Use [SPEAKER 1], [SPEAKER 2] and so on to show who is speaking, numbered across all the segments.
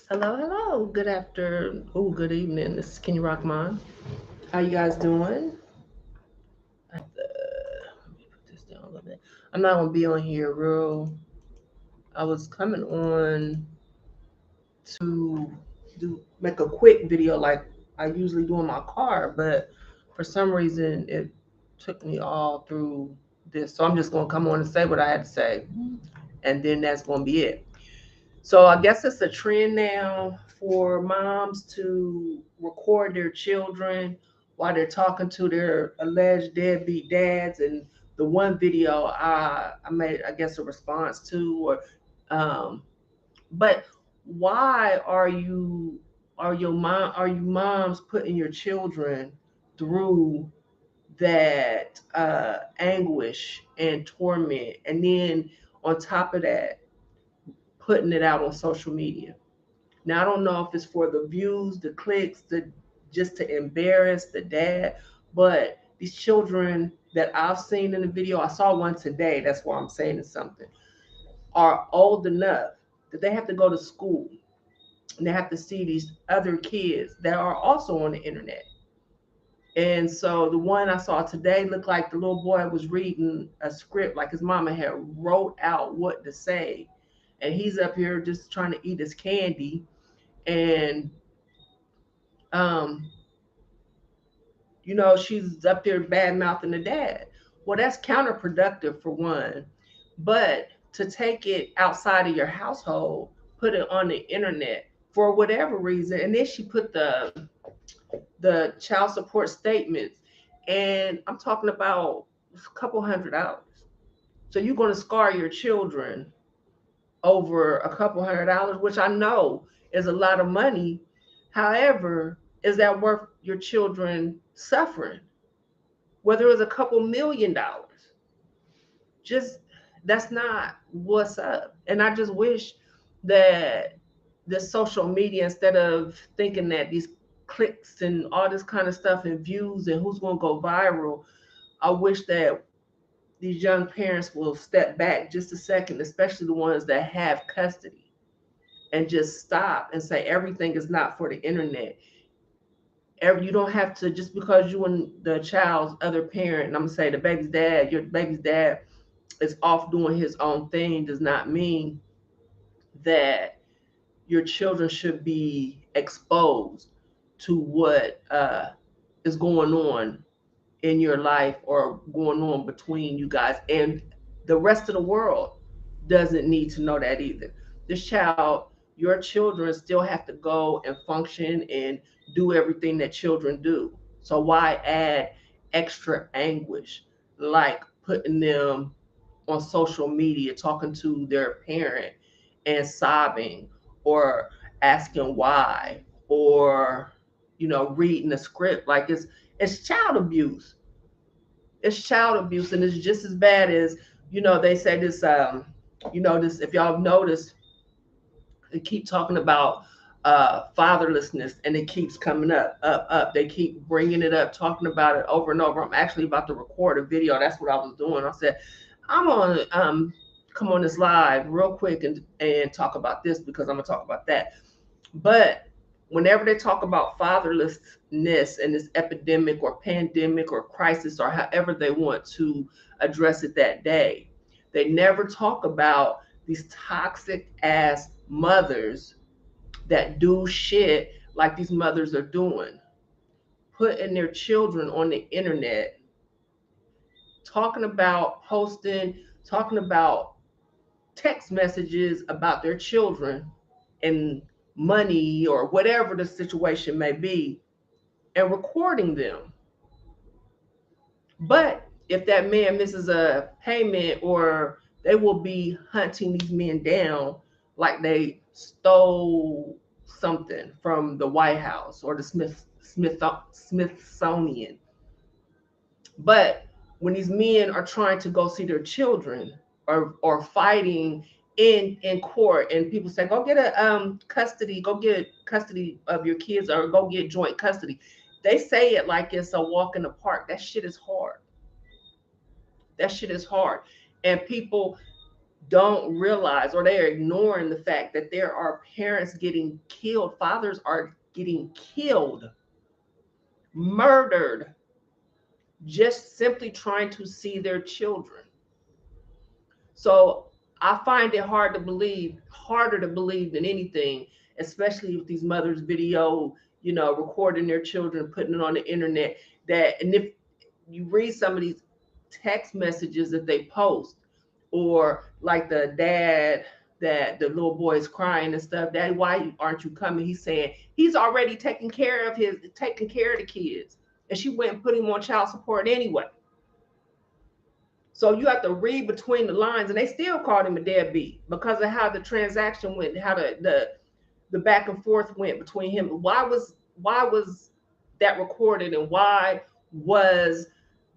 [SPEAKER 1] Hello. Good evening. This is Kenny Rahmaan. How you guys doing? Let me put this down a little bit. I'm not gonna be on here real. I was coming on to make a quick video like I usually do in my car, but for some reason it took me all through this. So I'm just gonna come on and say what I had to say, and then that's gonna be it. So I guess it's a trend now for moms to record their children while they're talking to their alleged deadbeat dads. And the one video I made, I guess, a response to, um, but why are you moms putting your children through that anguish and torment, and then on top of that, putting it out on social media? Now I don't know if it's for the views, the clicks, the just to embarrass the dad, but these children that I've seen in the video, I saw one today, that's why I'm saying it's something, are old enough that they have to go to school and they have to see these other kids that are also on the internet. And so the one I saw today looked like the little boy was reading a script, like his mama had wrote out what to say. And he's up here just trying to eat his candy. And um, she's up there bad mouthing the dad. Well, that's counterproductive for one. But to take it outside of your household, put it on the internet for whatever reason, and then she put the child support statements, and I'm talking about a couple $100. So you're going to scar your children over a couple $100, which I know is a lot of money. However, is that worth your children suffering? Whether it's a couple $1 million, just that's not what's up. And I just wish that the social media, instead of thinking that these clicks and all this kind of stuff and views and who's going to go viral, I wish that these young parents will step back just a second, especially the ones that have custody, and just stop and say everything is not for the internet. You don't have to, just because you and the child's other parent, and I'm gonna say the baby's dad, your baby's dad is off doing his own thing, does not mean that your children should be exposed to what is going on in your life or going on between you guys, and the rest of the world doesn't need to know that either. This child, your children still have to go and function and do everything that children do. So why add extra anguish, like putting them on social media talking to their parent and sobbing, or asking why, or reading a script? Like it's child abuse. It's child abuse, and it's just as bad as, they say this, this, if y'all have noticed, they keep talking about fatherlessness, and it keeps coming up. They keep bringing it up, talking about it over and over. I'm actually about to record a video. That's what I was doing. I said I'm on come on this live real quick and talk about this, because I'm gonna talk about that. But whenever they talk about fatherlessness and this epidemic or pandemic or crisis, or however they want to address it that day, they never talk about these toxic ass mothers that do shit like these mothers are doing, putting their children on the internet, talking about posting, talking about text messages about their children and money or whatever the situation may be, and recording them. But if that man misses a payment, or they will be hunting these men down like they stole something from the White House or the Smithsonian. But when these men are trying to go see their children, or fighting in court, and people say go get a custody, go get custody of your kids, or go get joint custody, they say it like it's a walk in the park. That shit is hard. That shit is hard. And people, don't realize, or they're ignoring the fact that there are parents getting killed, fathers are getting killed, murdered, just simply trying to see their children. So I find it hard to believe, harder to believe than anything, especially with these mothers video, recording their children, putting it on the internet. And if you read some of these text messages that they post, or like the dad that the little boy is crying and stuff, Daddy, why aren't you coming? He's saying he's already taking care of the kids. And she went and put him on child support anyway. So you have to read between the lines, and they still called him a deadbeat because of how the transaction went, how the back and forth went between him. Why was that recorded, and why was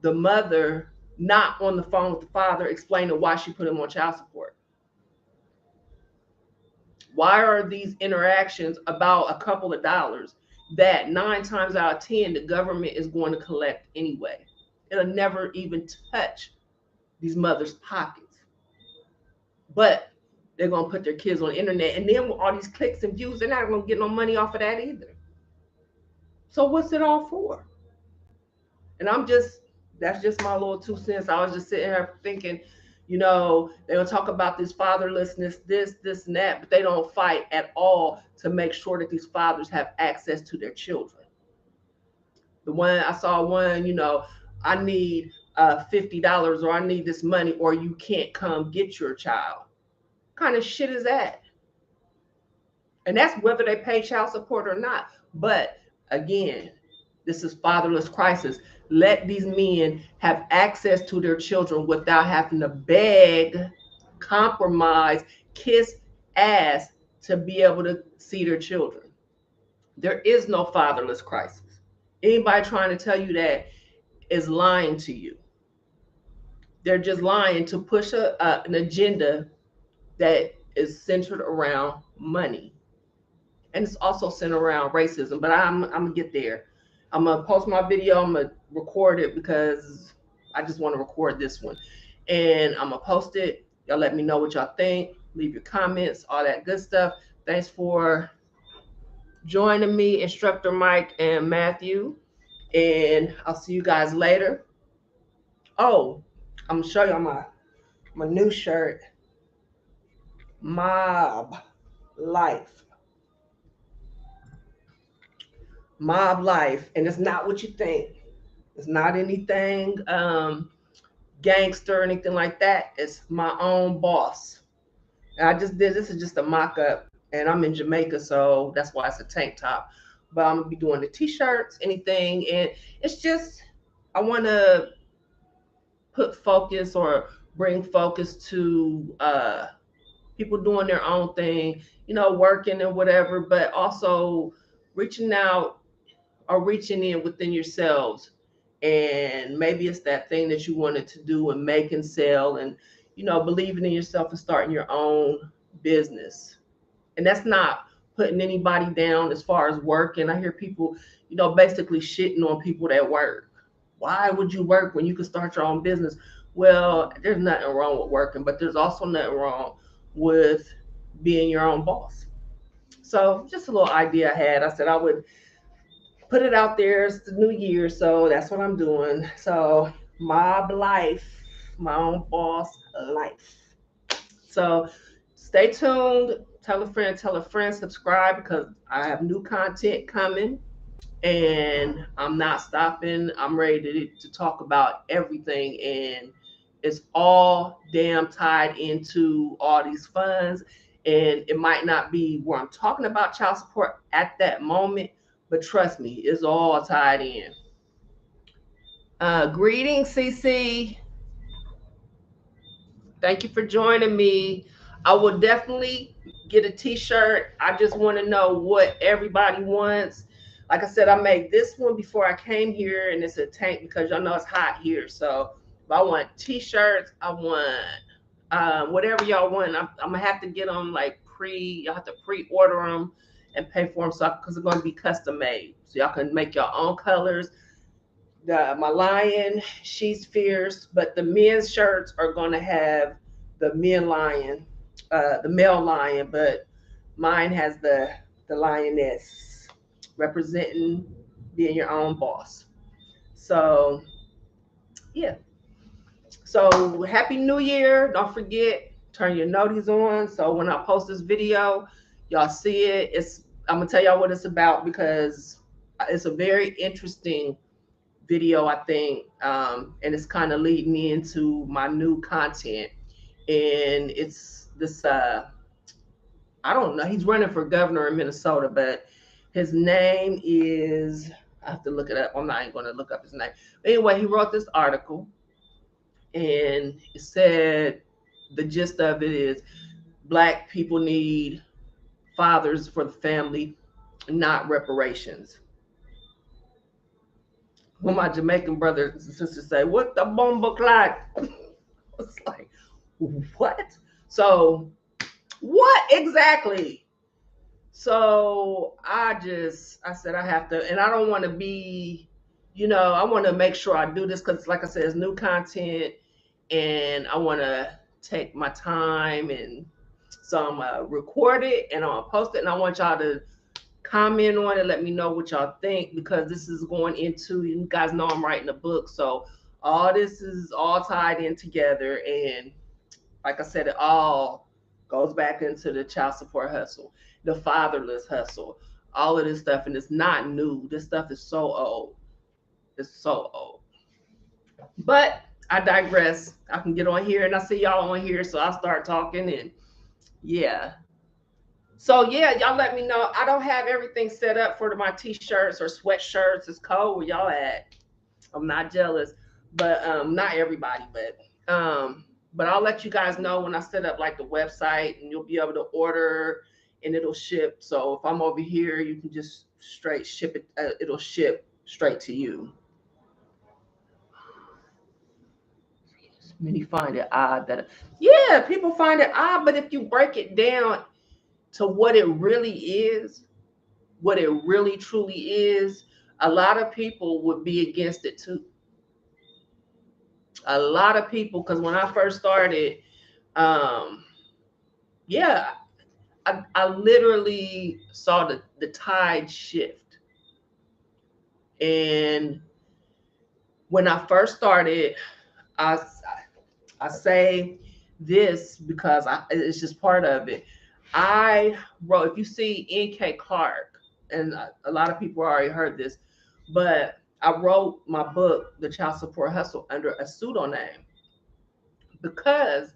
[SPEAKER 1] the mother not on the phone with the father explaining why she put him on child support? Why are these interactions about a couple of dollars that 9 times out of 10 the government is going to collect anyway? It'll never even touch these mothers' pockets. But they're gonna put their kids on the internet, and then with all these clicks and views, they're not gonna get no money off of that either. So what's it all for? And that's just my little 2 cents. I was just sitting here thinking, they're gonna talk about this fatherlessness, this, and that, but they don't fight at all to make sure that these fathers have access to their children. The one I saw one, I need $50, or I need this money, or you can't come get your child. What kind of shit is that? And that's whether they pay child support or not. But again, this is fatherless crisis. Let these men have access to their children without having to beg, compromise, kiss ass to be able to see their children. There is no fatherless crisis. Anybody trying to tell you that is lying to you. They're just lying to push an agenda that is centered around money. And it's also centered around racism. But I'm gonna get there. I'm gonna post my video. I'm gonna record it because I just want to record this one, and I'm gonna post it. Y'all let me know what y'all think. Leave your comments, all that good stuff. Thanks for joining me, Instructor Mike and Matthew, and I'll see you guys later. Oh, I'm gonna show y'all my new shirt, Mob Life. Mob Life, and it's not what you think. It's not anything gangster or anything like that. It's my own boss. And I just did this is just a mock up, and I'm in Jamaica, so that's why it's a tank top. But I'm gonna be doing the t-shirts, anything, and it's just I want to put focus or bring focus to people doing their own thing, working and whatever, but also reaching out or reaching in within yourselves. And maybe it's that thing that you wanted to do and make and sell, and believing in yourself and starting your own business. And that's not putting anybody down as far as work. And I hear people, basically shitting on people that work. Why would you work when you can start your own business? Well, there's nothing wrong with working, but there's also nothing wrong with being your own boss. So just a little idea I had. I said I would put it out there. It's the new year, so that's what I'm doing. So Mob Life, my own boss life. So stay tuned. Tell a friend, subscribe, because I have new content coming, and I'm not stopping. I'm ready to talk about everything, and it's all damn tied into all these funds. And it might not be where I'm talking about child support at that moment, but trust me, it's all tied in. Greetings, CC. Thank you for joining me. I will definitely get a t-shirt. I just want to know what everybody wants. Like I said, I made this one before I came here, and it's a tank because y'all know it's hot here. So I want t-shirts. I want whatever y'all want. I'm gonna have to get them like y'all have to pre-order them and pay for them, so because they're going to be custom made, so y'all can make your own colors. My lion, she's fierce, but the men's shirts are going to have the men lion, the male lion, but mine has the lioness representing being your own boss. So yeah. So happy New Year! Don't forget, turn your noties on. So when I post this video, y'all see it. I'm gonna tell y'all what it's about because it's a very interesting video, I think, and it's kind of leading me into my new content. And it's this. I don't know. He's running for governor in Minnesota, but his name is. I have to look it up. I'm not even going to look up his name. Anyway, he wrote this article, and it said the gist of it is Black people need fathers for the family, not reparations. When my Jamaican brothers and sisters say, "What the bomba clock?" It's like, what? So, what exactly? So I said I have to, and I don't want to be, I want to make sure I do this because, like I said, it's new content, and I want to take my time, and so I'm gonna record it and I'm gonna post it, and I want y'all to comment on it, let me know what y'all think because this is going into, you guys know I'm writing a book, so all this is all tied in together, and like I said, it all goes back into the child support hustle, the fatherless hustle, all of this stuff, and it's not new. This stuff is so old. It's so old. But I digress. I can get on here and I see y'all on here, so I'll start talking and yeah. So yeah, y'all let me know. I don't have everything set up for my t-shirts or sweatshirts. It's cold where y'all at. I'm not jealous, but not everybody, but I'll let you guys know when I set up like the website, and you'll be able to order, and it'll ship. So if I'm over here, you can just straight ship it. It'll ship straight to you. Many find it odd that, yeah, people find it odd, but if you break it down to what it really is, what it really truly is, a lot of people would be against it too. A lot of people, because when I first started, um, yeah, I literally saw the tide shift. And when I first started, I, I say this because it's just part of it. I wrote, if you see N.K. Clark, and a lot of people already heard this, but I wrote my book, The Child Support Hustle, under a pseudonym because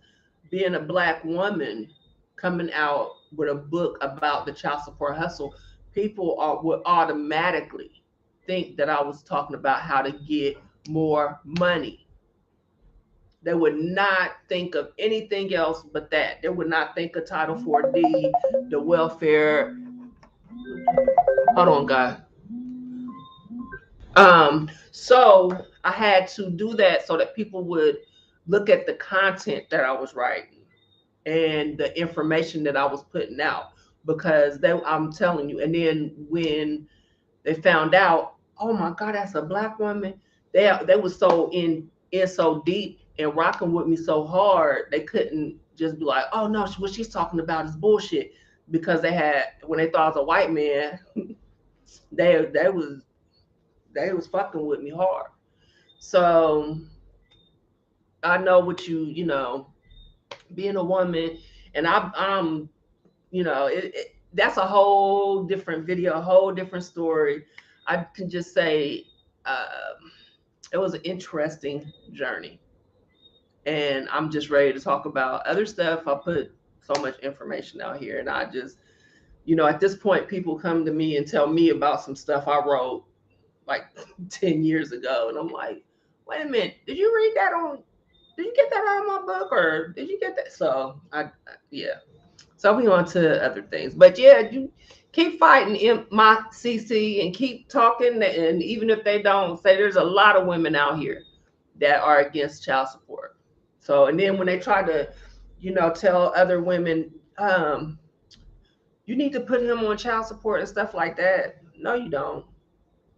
[SPEAKER 1] being a Black woman coming out with a book about the child support hustle, would automatically think that I was talking about how to get more money. They would not think of anything else but that. They would not think of Title 4D, the welfare. Hold on, guys. So I had to do that so that people would look at the content that I was writing and the information that I was putting out because I'm telling you. And then when they found out, oh my God, that's a Black woman. They was so in so deep and rocking with me so hard they couldn't just be like, oh no, what she's talking about is bullshit, because they had, when they thought I was a white man, they they was they was fucking with me hard. So I know what being a woman, and I'm that's a whole different video, a whole different story. I can just say it was an interesting journey, and I'm just ready to talk about other stuff. I put so much information out here, and I just, at this point, people come to me and tell me about some stuff I wrote like 10 years ago, and I'm like, wait a minute, did you read that on? Did you get that out of my book, or did you get that? So yeah. So we on to other things, but yeah, you keep fighting in my CC and keep talking. And even if they don't say, there's a lot of women out here that are against child support. So, and then when they try to, tell other women, you need to put him on child support and stuff like that. No, you don't.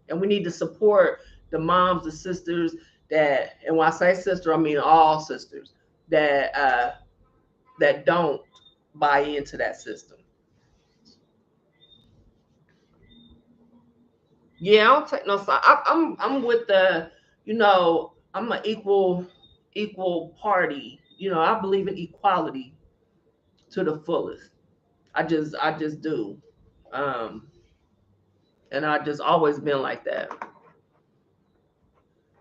[SPEAKER 1] And we need to support the moms, the sisters that, and when I say sister, I mean all sisters that that don't buy into that system. Yeah, I don't take no side. I'm with the, I'm an equal party. I believe in equality to the fullest. I just do. Um, and I just always been like that.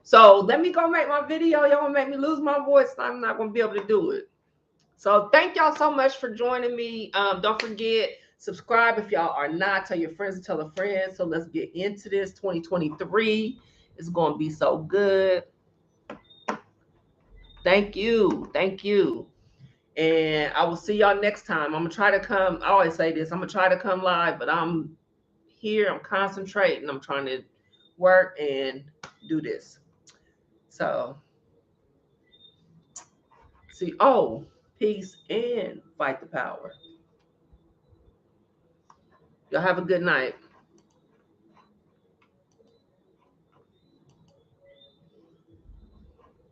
[SPEAKER 1] So let me go make my video. Y'all gonna make me lose my voice. I'm not gonna be able to do it. So thank y'all so much for joining me. Don't forget, subscribe if y'all are not. Tell your friends and tell a friend. So let's get into this. 2023 is gonna be so good. Thank you. Thank you. And I will see y'all next time. I'm gonna try to come. I always say this. I'm gonna try to come live, but I'm here. I'm concentrating. I'm trying to work and do this. So see. Oh, peace and fight the power. Y'all have a good night.